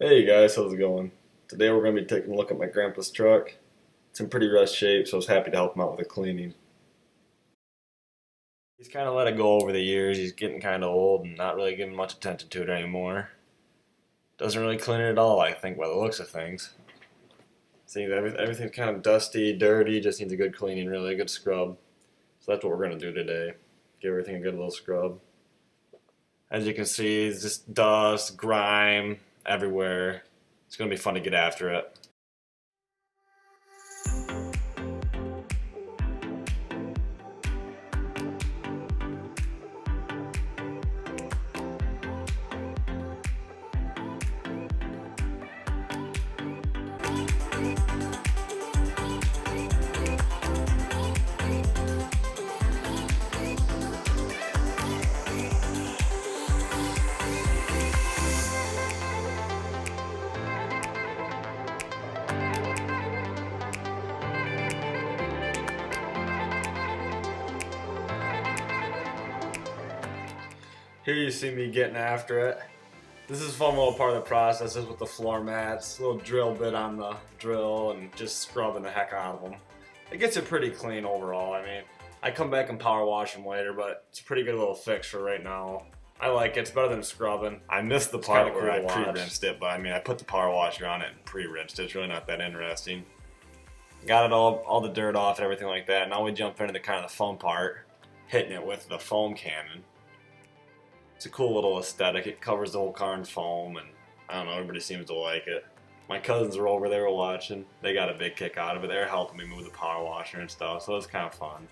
Hey guys, how's it going? Today we're going to be taking a look at my grandpa's truck. It's in pretty rough shape, so I was happy to help him out with the cleaning. He's kind of let it go over the years. He's getting kind of old and not really giving much attention to it anymore. Doesn't really clean it at all, I think, by the looks of things. See, everything's kind of dusty, dirty, just needs a good cleaning, really, a good scrub. So that's what we're going to do today. Give everything a good little scrub. As you can see, it's just dust, grime everywhere. It's going to be fun to get after it. Here you see me getting after it. This is a fun little part of the process, is with the floor mats, little drill bit on the drill and just scrubbing the heck out of them. It gets it pretty clean overall. I mean, I come back and power wash them later, but it's a pretty good little fix for right now. I like it. It's better than scrubbing. I missed the part where I pre-rinsed it, but I mean, I put the power washer on it and pre-rinsed it. It's really not that interesting. Got it all the dirt off and everything like that. Now we jump into the kind of the fun part, hitting it with the foam cannon. It's a cool little aesthetic. It covers the whole car in foam, and I don't know, everybody seems to like it. My cousins were over there watching. They got a big kick out of it. They were helping me move the power washer and stuff, so it was kind of fun.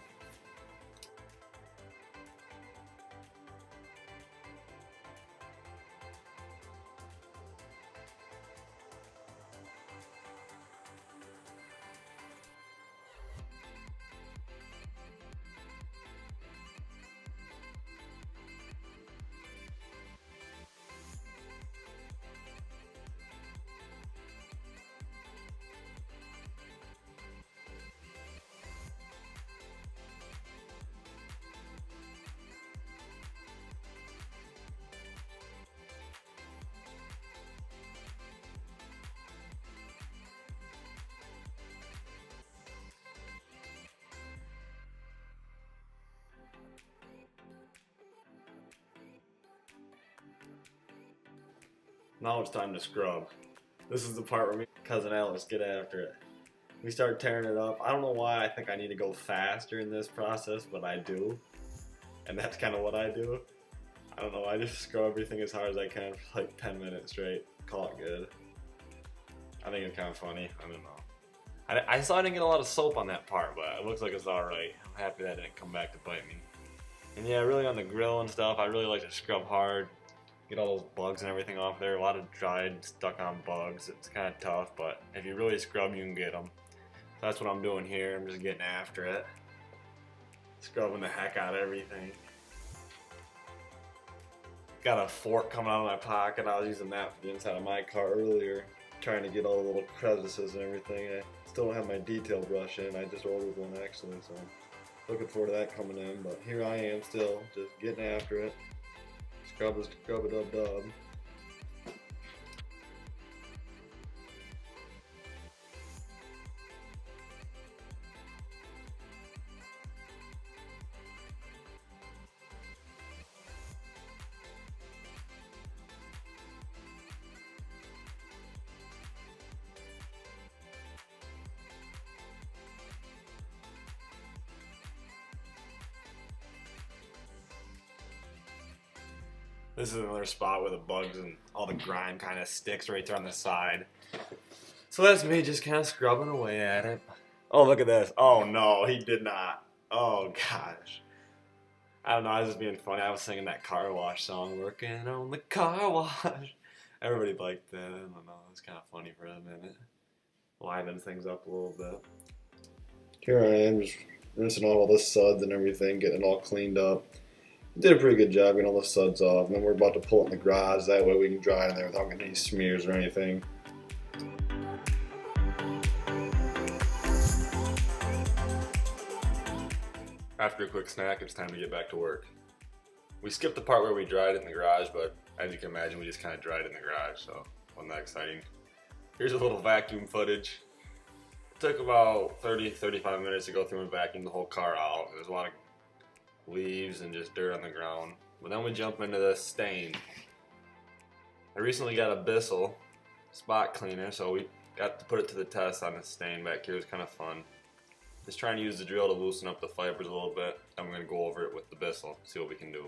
Now it's time to scrub. This is the part where me and cousin Alice get after it. We start tearing it up. I don't know why I think I need to go faster in this process, but I do. And that's kind of what I do. I don't know, I just scrub everything as hard as I can for like 10 minutes straight. Call it good. I think it's kind of funny. I don't know. I saw I didn't get a lot of soap on that part, but it looks like it's alright. I'm happy that didn't come back to bite me. And yeah, really on the grill and stuff, I really like to scrub hard. Get all those bugs and everything off there. A lot of dried, stuck on bugs. It's kind of tough, but if you really scrub, you can get them. So that's what I'm doing here. I'm just getting after it. Scrubbing the heck out of everything. Got a fork coming out of my pocket. I was using that for the inside of my car earlier, trying to get all the little crevices and everything. I still don't have my detail brush in. I just ordered one actually, so looking forward to that coming in. But here I am still, just getting after it. Scrub it dub dub. This is another spot where the bugs and all the grime kind of sticks right there on the side. So that's me just kind of scrubbing away at it. Oh, look at this. Oh no, he did not. Oh gosh. I don't know, I was just being funny. I was singing that car wash song, working on the car wash. Everybody liked that. I don't know, it was kind of funny for a minute. Liven things up a little bit. Here I am, just rinsing out all the suds and everything, getting it all cleaned up. Did a pretty good job getting all the suds off, and then we're about to pull it in the garage. That way we can dry it in there without getting any smears or anything. After a quick snack, it's time to get back to work. We skipped the part where we dried it in the garage, but as you can imagine, we just kind of dried it in the garage, so wasn't that exciting. Here's a little vacuum footage. It took about 30-35 minutes to go through and vacuum the whole car out. There's a lot of leaves and just dirt on the ground. But then we jump into the stain. I recently got a Bissell spot cleaner, so we got to put it to the test on the stain back here. It was kind of fun. Just trying to use the drill to loosen up the fibers a little bit. I'm going to go over it with the Bissell, see what we can do.